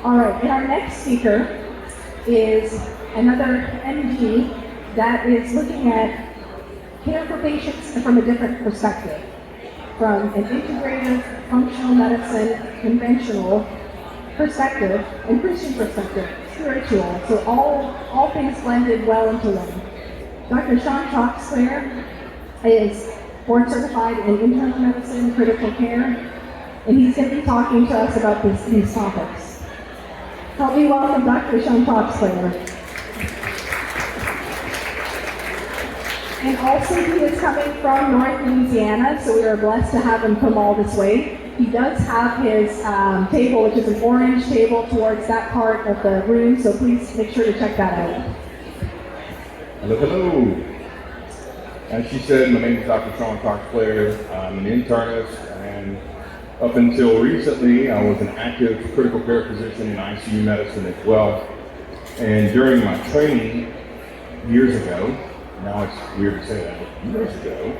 All right, and our next speaker is another MD that is looking at care for patients from a different perspective, from an integrative, functional medicine, conventional perspective, and Christian perspective, spiritual, so all things blended well into one. Dr. Sean Troxclair is board certified in internal medicine, critical care, and he's going to be talking to us about these topics. Help me welcome Dr. Sean Troxclair. And also he is coming from North Louisiana, so we are blessed to have him come all this way. He does have his table, which is an orange table towards that part of the room, so please make sure to check that out. Hello, hello. As she said, my name is Dr. Sean Troxclair. I'm an internist, and up until recently, I was an active critical care physician in ICU medicine as well. And during my training years ago, now it's weird to say that, but years ago,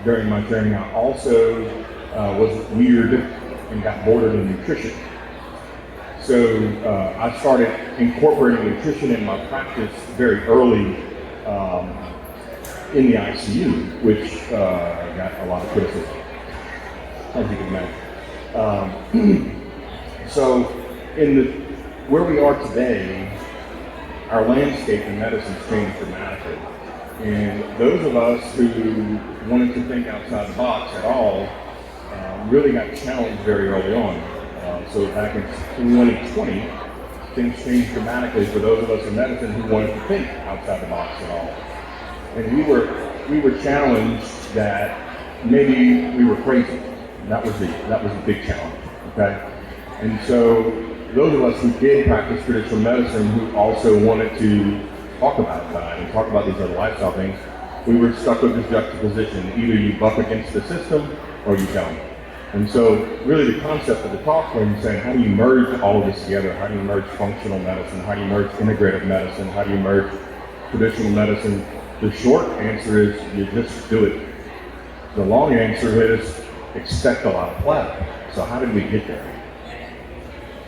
during my training, I also was weird and got boarded in nutrition. So I started incorporating nutrition in my practice very early in the ICU, which got a lot of criticism, as you can imagine. So where we are today, our landscape in medicine has changed dramatically. And those of us who wanted to think outside the box at all really got challenged very early on. So back in 2020, things changed dramatically for those of us in medicine who wanted to think outside the box at all. And we were challenged that maybe we were crazy. That was the big challenge. Okay, and so those of us who did practice traditional medicine who also wanted to talk about that and talk about these other lifestyle things, we were stuck with this juxtaposition. Either you buck against the system or you don't. And so really the concept of the talk was saying, how do you merge all of this together? How do you merge functional medicine? How do you merge integrative medicine? How do you merge traditional medicine? The short answer is you just do it. The long answer is expect a lot of play. So how did we get there?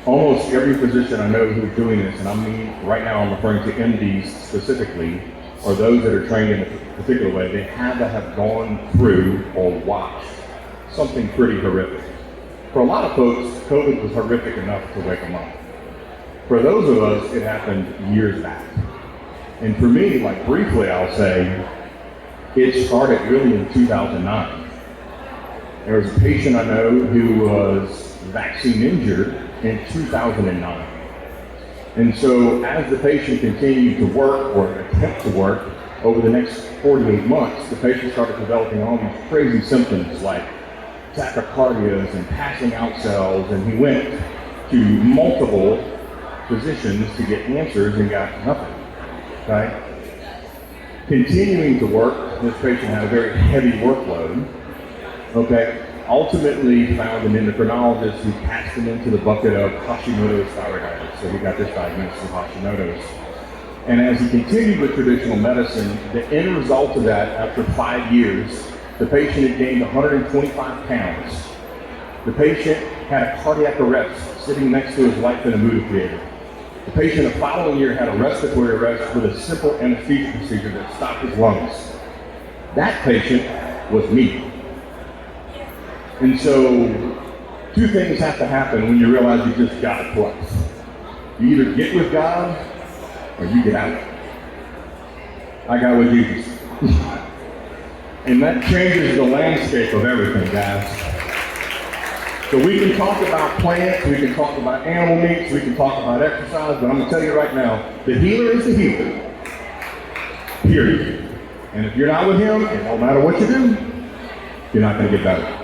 Almost every physician I know who's doing this, and I mean right now I'm referring to MDs specifically, or those that are trained in a particular way, they had to have gone through or watched something pretty horrific. For a lot of folks, COVID was horrific enough to wake them up. For those of us, it happened years back. And for me, like briefly I'll say, it started really in 2009. There was a patient I know who was vaccine injured in 2009. And so as the patient continued to work or attempt to work over the next 48 months, the patient started developing all these crazy symptoms like tachycardias and passing out cells, and he went to multiple physicians to get answers and got nothing. Okay? Continuing to work, this patient had a very heavy workload. Okay, ultimately found an endocrinologist who passed him into the bucket of Hashimoto's thyroiditis. So he got this diagnosis of Hashimoto's. And as he continued with traditional medicine, the end result of that, after 5 years, the patient had gained 125 pounds. The patient had a cardiac arrest sitting next to his life in a movie theater. The patient the following year had a respiratory arrest with a simple anesthesia procedure that stopped his lungs. That patient was me. And so, two things have to happen when you realize you just got a place. You either get with God, or you get out. I got with Jesus. And that changes the landscape of everything, guys. So we can talk about plants, we can talk about animal meats, we can talk about exercise, but I'm going to tell you right now, the healer is the healer. Period. And if you're not with him, it don't matter what you do, you're not going to get better.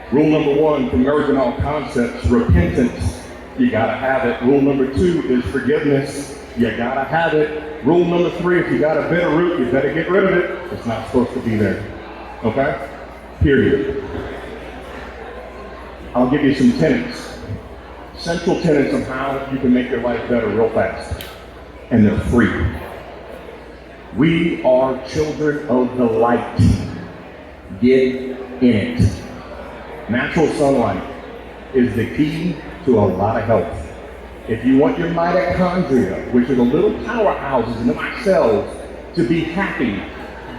Rule number 1, for merging all concepts, repentance, you gotta have it. Rule number 2 is forgiveness, you gotta have it. Rule number 3, if you got a bitter root, you better get rid of it. It's not supposed to be there, okay? Period. I'll give you some tenets, central tenets of how you can make your life better real fast, and they're free. We are children of the light. Get in it. Natural sunlight is the key to a lot of health. If you want your mitochondria, which are the little powerhouses in my cells, to be happy,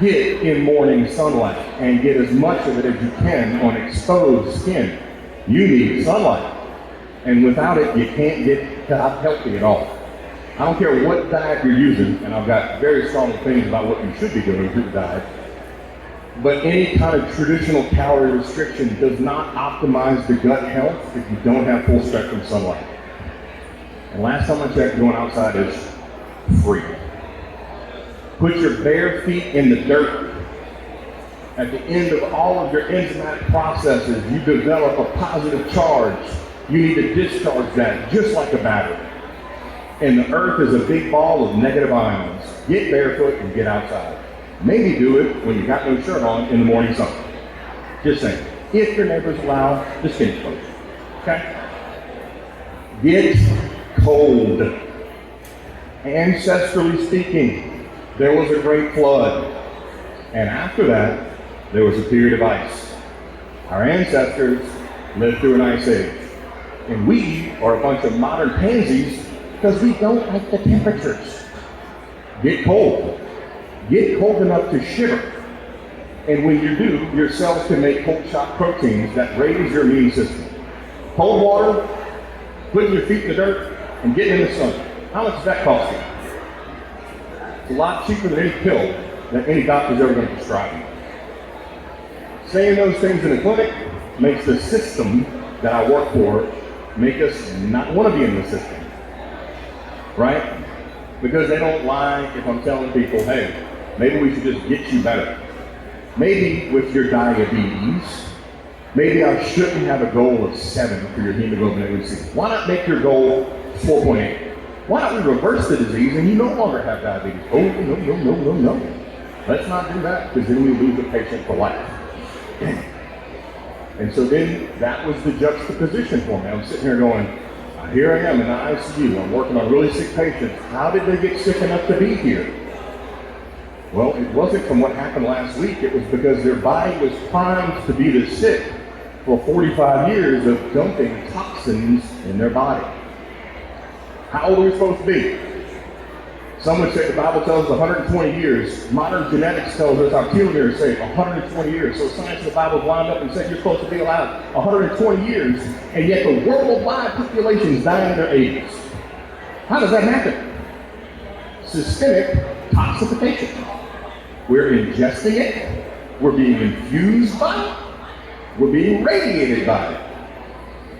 get in morning sunlight and get as much of it as you can on exposed skin. You need sunlight. And without it, you can't get healthy at all. I don't care what diet you're using, and I've got very strong opinions about what you should be doing with your diet, but any kind of traditional calorie restriction does not optimize the gut health if you don't have full spectrum sunlight. And last time I checked, going outside is free. Put your bare feet in the dirt. At the end of all of your enzymatic processes, you develop a positive charge. You need to discharge that just like a battery. And the earth is a big ball of negative ions. Get barefoot and get outside. Maybe do it when you got no shirt on in the morning sun. Just saying. If your neighbors allow, the skin exposure. Okay? Get cold. Ancestrally speaking, there was a great flood. And after that, there was a period of ice. Our ancestors lived through an ice age. And we are a bunch of modern pansies because we don't like the temperatures. Get cold. Get cold enough to shiver. And when you do, your cells can make cold shock proteins that raise your immune system. Cold water, putting your feet in the dirt, and getting in the sun. How much does that cost you? It's a lot cheaper than any pill that any doctor's ever going to prescribe you. Saying those things in the clinic makes the system that I work for make us not want to be in the system. Right? Because they don't like if I'm telling people, hey, maybe we should just get you better. Maybe with your diabetes, maybe I shouldn't have a goal of 7 for your hemoglobin A1C. Why not make your goal 4.8? Why not we reverse the disease and you no longer have diabetes? Oh, no. Let's not do that because then we lose the patient for life. And so then that was the juxtaposition for me. I'm sitting here going, here I am in the ICU. I'm working on really sick patients. How did they get sick enough to be here? Well, it wasn't from what happened last week. It was because their body was primed to be this sick for 45 years of dumping toxins in their body. How old are we supposed to be? Some would say the Bible tells us 120 years. Modern genetics tells us our telomeres say 120 years. So science and the Bible lined up and said you're supposed to be alive 120 years, and yet the worldwide population is dying in their 80s. How does that happen? Systemic toxification. We're ingesting it. We're being infused by it. We're being radiated by it.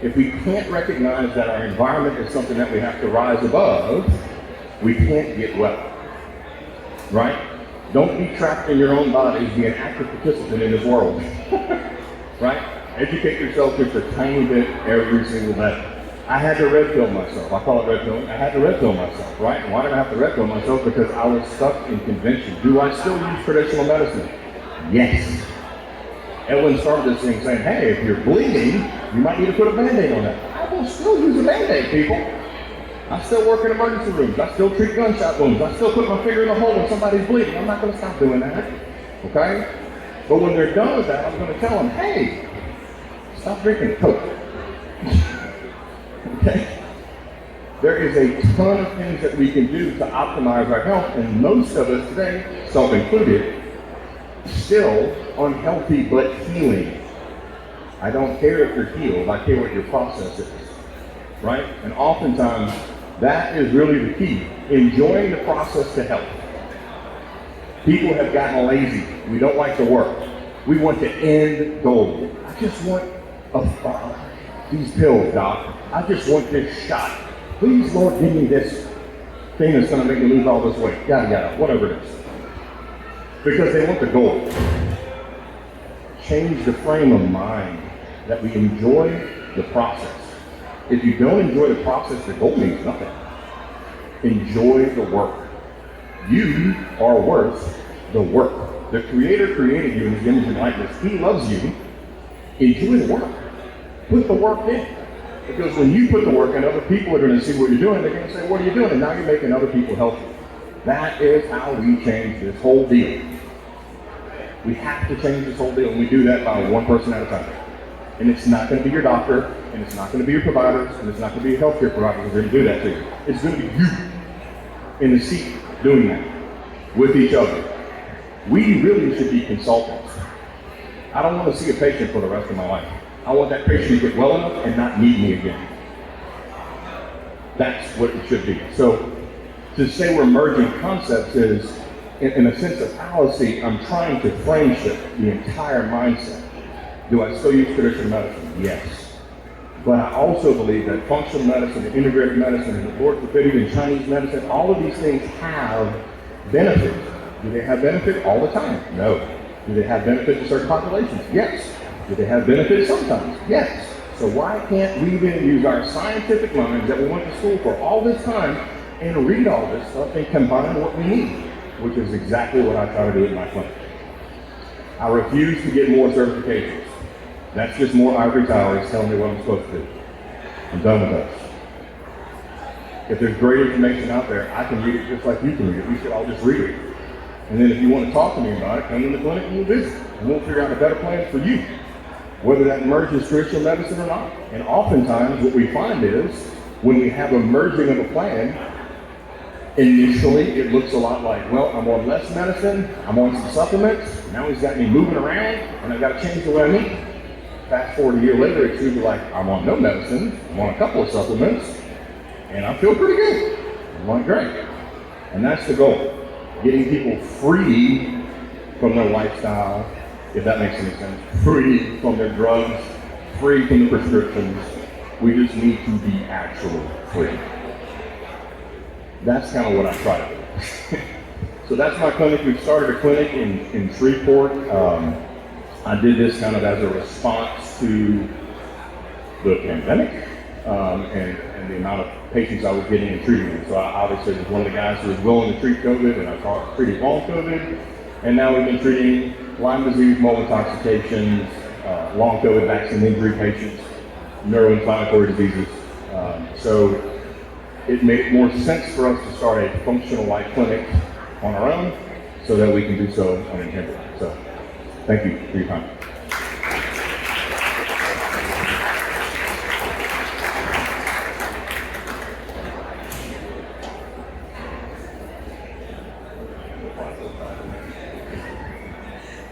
If we can't recognize that our environment is something that we have to rise above, we can't get well, right? Don't be trapped in your own body, be an active participant in this world, right? Educate yourself just a tiny bit every single day. I had to red pill myself. I call it red pilling. I had to red pill myself, right? And why did I have to red pill myself? Because I was stuck in convention. Do I still use traditional medicine? Yes. Ellen started this thing saying, hey, if you're bleeding, you might need to put a Band-Aid on that. I will still use a Band-Aid, people. I still work in emergency rooms. I still treat gunshot wounds. I still put my finger in the hole when somebody's bleeding. I'm not going to stop doing that, okay? But when they're done with that, I'm going to tell them, hey, stop drinking Coke. Okay? There is a ton of things that we can do to optimize our health, and most of us today, self-included, still unhealthy but healing. I don't care if you're healed. I care what your process is, right? And oftentimes, that is really the key. Enjoying the process to health. People have gotten lazy. We don't like to work. We want the end goal. I just want these pills, doc. I just want this shot. Please, Lord, give me this thing that's going to make me lose all this weight. Yada, whatever it is. Because they want the goal. Change the frame of mind that we enjoy the process. If you don't enjoy the process, the goal means nothing. Enjoy the work. You are worth the work. The Creator created you in His image and likeness. He loves you. Enjoy the work. Put the work in. Because when you put the work in, other people are going to see what you're doing. They're going to say, what are you doing? And now you're making other people healthy. That is how we change this whole deal. We have to change this whole deal, and we do that by one person at a time. And it's not going to be your doctor. and it's not going to be your providers, and it's not going to be your healthcare providers who are going to do that to you. It's going to be you in the seat doing that with each other. We really should be consultants. I don't want to see a patient for the rest of my life. I want that patient to get well enough and not need me again. That's what it should be. So to say we're merging concepts is, in a sense of fallacy, I'm trying to frame shift the entire mindset. Do I still use traditional medicine? Yes. But I also believe that functional medicine, and integrative medicine, and orthopedic and Chinese medicine, all of these things have benefit. Do they have benefit all the time? No. Do they have benefit to certain populations? Yes. Do they have benefit sometimes? Yes. So why can't we then use our scientific minds that we went to school for all this time and read all this stuff and combine what we need, which is exactly what I try to do in my clinic. I refuse to get more certifications. That's just more ivory towers telling me what I'm supposed to do. I'm done with those. If there's great information out there, I can read it just like you can read it. We should all just read it. And then if you want to talk to me about it, come in the clinic and we'll visit. And we'll figure out a better plan for you, whether that merges traditional medicine or not. And oftentimes what we find is, when we have a merging of a plan, initially it looks a lot like, well, I'm on less medicine, I'm on some supplements, now he's got me moving around, and I've got to change the way I eat. Fast forward a year later, it's usually like, I'm on no medicine, I'm on a couple of supplements, and I feel pretty good. I'm like, great. And that's the goal. Getting people free from their lifestyle, if that makes any sense, free from their drugs, free from the prescriptions. We just need to be actually free. That's kind of what I try to do. So that's my clinic. We've started a clinic in Shreveport. I did this kind of as a response to the pandemic and the amount of patients I was getting and treating them. So I obviously was one of the guys who was willing to treat COVID, and I treated long COVID. And now we've been treating Lyme disease, mold intoxications, long COVID vaccine injury patients, neuroinflammatory diseases. So it made more sense for us to start a functional life clinic on our own so that we can do so uninhibited. So thank you for your time.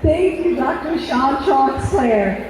Thank you, Dr. Sean Troxclair.